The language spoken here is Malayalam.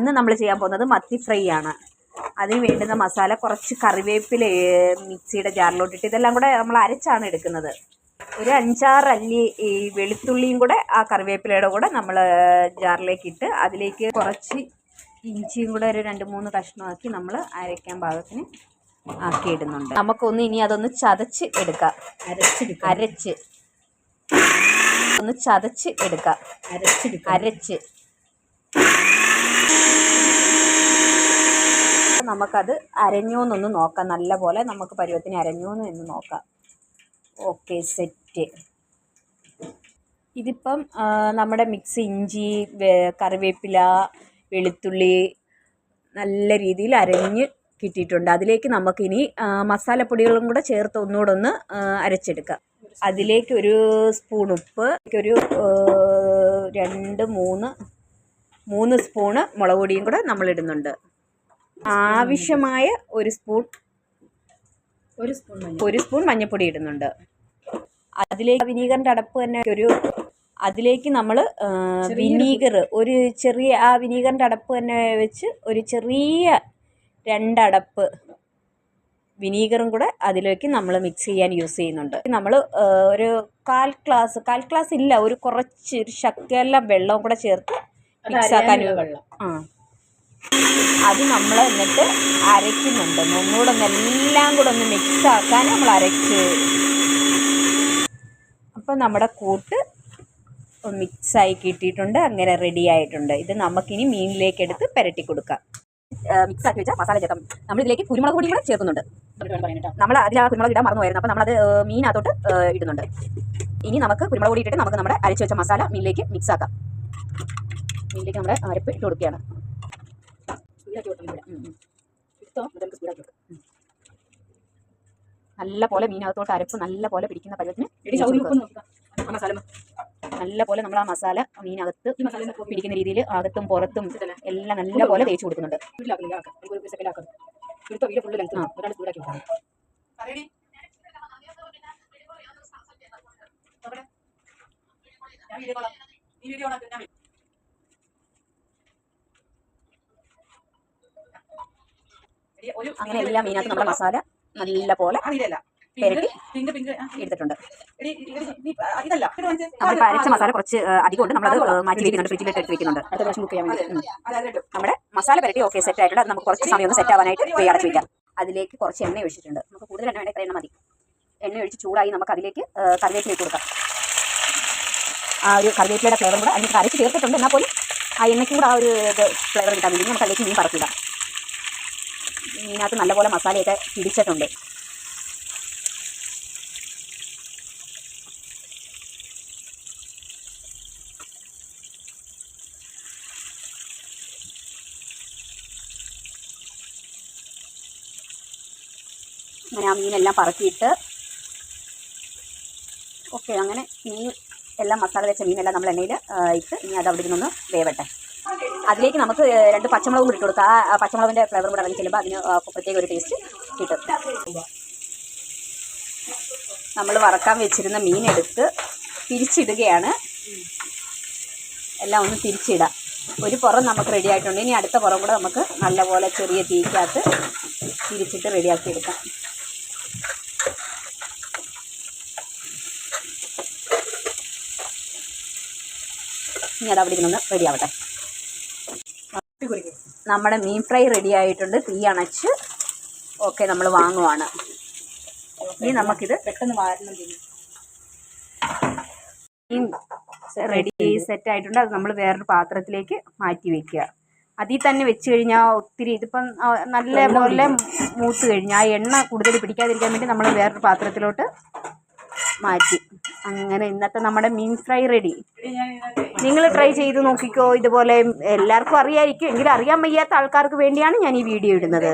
ഇന്ന് നമ്മൾ ചെയ്യാൻ പോകുന്നത് മത്തി ഫ്രൈ ആണ്. അതിന് വേണ്ടുന്ന മസാല കുറച്ച് കറിവേപ്പില മിക്സിയുടെ ജാറിലോട്ടിട്ട് ഇതെല്ലാം കൂടെ നമ്മൾ അരച്ചാണ് എടുക്കുന്നത്. ഒരു 5-6 അല്ലി ഈ വെളുത്തുള്ളിയും കൂടെ ആ കറിവേപ്പിലയുടെ കൂടെ നമ്മൾ ജാറിലേക്ക് ഇട്ട് അതിലേക്ക് കുറച്ച് ഇഞ്ചിയും കൂടെ ഒരു 2-3 കഷ്ണമാക്കി നമ്മൾ അരയ്ക്കാൻ പാകത്തിന് ആക്കി ഇടുന്നുണ്ട്. നമുക്കൊന്ന് ഇനി അതൊന്ന് ചതച്ച് എടുക്കാം. അരച്ച് നമുക്കത് അരഞ്ഞോന്നൊന്ന് നോക്കാം. നല്ല പോലെ നമുക്ക് പരുവത്തിന് അരഞ്ഞോന്ന് എന്ന് നോക്കാം. Okay, set. ഇതിപ്പം നമ്മുടെ മിക്സ് ഇഞ്ചി, കറിവേപ്പില, വെളുത്തുള്ളി നല്ല രീതിയിൽ അരഞ്ഞ് കിട്ടിയിട്ടുണ്ട്. അതിലേക്ക് നമുക്കിനി മസാലപ്പൊടികളും കൂടെ ചേർത്ത് ഒന്നുകൂടെ ഒന്ന് അരച്ചെടുക്കാം. അതിലേക്ക് ഒരു സ്പൂൺ ഉപ്പ്, ഒരു 2-3 സ്പൂണ് മുളക് പൊടിയും കൂടെ നമ്മൾ ഇടുന്നുണ്ട്. ആവശ്യമായ ഒരു സ്പൂൺ മഞ്ഞൾപ്പൊടി ഇടുന്നുണ്ട്. അതിലേക്ക് വിനീഗറിൻ്റെ അടപ്പ് തന്നെ അതിലേക്ക് നമ്മൾ വിനീഗർ ഒരു ചെറിയ ആ വിനീഗറിൻ്റെ അടപ്പ് തന്നെ വെച്ച് ഒരു ചെറിയ 2 അടപ്പ് വിനീഗറും കൂടെ അതിലേക്ക് നമ്മൾ മിക്സ് ചെയ്യാൻ യൂസ് ചെയ്യുന്നുണ്ട്. നമ്മൾ ഒരു 1/4 ഗ്ലാസ് ഇല്ല, ഒരു ശകലം വെള്ളവും കൂടെ ചേർത്ത് മിക്സ് ആക്കാൻ അത് നമ്മൾ എന്നിട്ട് അരയ്ക്കുന്നുണ്ട്. ഒന്നുകൂടെ എല്ലാം കൂടെ ഒന്ന് മിക്സ് ആക്കാൻ നമ്മൾ അരച്ച്. അപ്പം നമ്മുടെ കൂട്ട് മിക്സായി കിട്ടിയിട്ടുണ്ട്. അങ്ങനെ റെഡി ആയിട്ടുണ്ട്. ഇത് നമുക്കിനി മീനിലേക്ക് എടുത്ത് പുരട്ടി കൊടുക്കാം. മിക്സാക്കി വെച്ചാൽ മസാല ചേർക്കാം. നമ്മളിതിലേക്ക് കുരുമുളക് പൊടി കൂടെ ചേർക്കുന്നുണ്ട്. നമ്മൾ അതിൽ ആ കുരുമുളക് ഇടാൻ മറന്നു പോയിരുന്നു. അപ്പോൾ നമ്മളത് മീനകത്തോട്ട് ഇടുന്നുണ്ട്. ഇനി നമുക്ക് കുരുമുളക് പൊടി ഇട്ടിട്ട് നമുക്ക് നമ്മുടെ അരച്ച് വെച്ച മസാല മീനിലേക്ക് മിക്സ് ആക്കാം. മീനിലേക്ക് നമ്മുടെ അരപ്പ് ഇട്ട് കൊടുക്കുകയാണ്. നല്ല പോലെ മീനകത്തോട്ട് അരപ്പ് നല്ല പോലെ പിടിക്കുന്ന പരുവത്തിന് നല്ല പോലെ നമ്മൾ ആ മസാല മീനകത്ത് പിടിക്കുന്ന രീതിയിൽ അകത്തും പുറത്തും എല്ലാം നല്ല പോലെ തേച്ച് കൊടുക്കുന്നുണ്ട്. അങ്ങനെ എല്ലാ മീനകത്ത് നമ്മുടെ മസാല നല്ല പോലെ പെരട്ടി എടുത്തിട്ടുണ്ട്. നമ്മൾ അരച്ച മസാല കുറച്ച് അധികം ഉണ്ട്. നമ്മളത് മാറ്റി വയ്ക്കുന്നുണ്ട്, ഫ്രിഡ്ജിലിട്ട് എടുത്ത് വയ്ക്കുന്നുണ്ട്. അടുത്ത പ്രാവശ്യം കുക്ക് ചെയ്യാൻ വേണ്ടി നമ്മുടെ മസാല പെരട്ടി ഓക്കെ സെറ്റ് ആയിട്ടുണ്ട്. അത് നമുക്ക് കുറച്ച് സമയം ഒന്ന് സെറ്റ് ആവാനായിട്ട് ഫ്രീ അടച്ച് വയ്ക്കാം. അതിലേക്ക് കുറച്ച് എണ്ണ ഒഴിച്ചിട്ടുണ്ട്. നമുക്ക് കൂടുതൽ എണ്ണ വേണ്ട, ഇത്ര എണ്ണ മതി. എണ്ണ ഒഴിച്ച് ചൂടായി നമുക്ക് അതിലേക്ക് കറിവേപ്പില ഇട്ട് കൊടുക്കാം. ആ ഒരു കറിവേപ്പിലയുടെ ഫ്ലേവറും കൂടെ അതിന് അരച്ച് ചേർത്തിട്ടുണ്ട്. എന്നാൽ പോലും ആ എണ്ണയ്ക്കും കൂടെ ആ ഒരു ഫ്ലേവർ കിട്ടാൻ വേണ്ടി നമുക്ക് അതിലേക്ക് മീൻ പറക്കിടാം. മീനകത്ത് നല്ലപോലെ മസാലയൊക്കെ പിടിച്ചിട്ടുണ്ട്. അങ്ങനെ ആ മീനെല്ലാം പറക്കിയിട്ട് ഓക്കെ. അങ്ങനെ മീൻ എല്ലാം മസാല വെച്ച മീനെല്ലാം നമ്മൾ എണ്ണയിൽ ഇട്ട് ഇനി അത് അവിടെ നിന്നൊന്ന് വേവട്ടെ. അതിലേക്ക് നമുക്ക് 2 പച്ചമുളകും കൂടി ഇട്ട് കൊടുക്കുക. ആ പച്ചമുളകിൻ്റെ ഫ്ലേവർ കൂടെ ഇറങ്ങി ചെല്ലുമ്പോൾ അതിന് പ്രത്യേക ഒരു ടേസ്റ്റ് കിട്ടും. നമ്മൾ വറക്കാൻ വെച്ചിരുന്ന മീനെടുത്ത് തിരിച്ചിടുകയാണ്. എല്ലാം ഒന്ന് തിരിച്ചിടാം. ഒരു പുറം നമുക്ക് റെഡി ആയിട്ടുണ്ട്. ഇനി അടുത്ത പുറം കൂടെ നമുക്ക് നല്ലപോലെ ചെറിയ തീക്കകത്ത് തിരിച്ചിട്ട് റെഡിയാക്കി എടുക്കാം. ഇനി അത് അവിടെ ഇരുന്ന് റെഡി ആവട്ടെ. നമ്മുടെ മീൻ ഫ്രൈ റെഡി ആയിട്ടുണ്ട്. തീ അണച്ച് ഓക്കെ നമ്മൾ വാങ്ങുവാണ്. ഇനി നമുക്കിത് പെട്ടെന്ന് മീൻ റെഡി സെറ്റ് ആയിട്ടുണ്ട്. അത് നമ്മൾ വേറൊരു പാത്രത്തിലേക്ക് മാറ്റി വയ്ക്കുക. അതിൽ തന്നെ വെച്ച് കഴിഞ്ഞാൽ ഒത്തിരി ഇതിപ്പം നല്ല പോലെ മൂത്ത് കഴിഞ്ഞാൽ ആ എണ്ണ കൂടുതൽ പിടിക്കാതിരിക്കാൻ വേണ്ടി നമ്മൾ വേറൊരു പാത്രത്തിലോട്ട് മാറ്റി. അങ്ങനെ ഇന്നത്തെ നമ്മുടെ മീൻ ഫ്രൈ റെഡി. നിങ്ങൾ ട്രൈ ചെയ്ത് നോക്കിക്കോ. ഇതുപോലെ എല്ലാവർക്കും അറിയാമായിരിക്കും, എങ്കിലും അറിയാൻ വയ്യാത്ത ആൾക്കാർക്ക് വേണ്ടിയാണ് ഞാൻ ഈ വീഡിയോ ഇടുന്നത്.